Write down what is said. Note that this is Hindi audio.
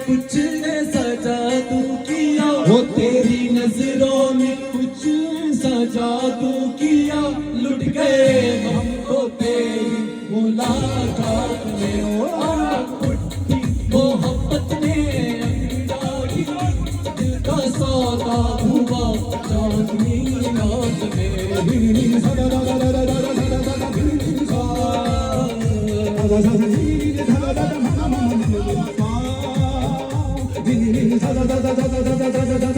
कुछ ऐसा जादू किया, वो तेरी नजरों ने कुछ ऐसा जादू किया, लुट गए हम तो तेरी मुलाकात में। उठी मोहब्बत ने अंगड़ाई, दिल का सौदा हुआ चांदनी रात में। da da da da da da da da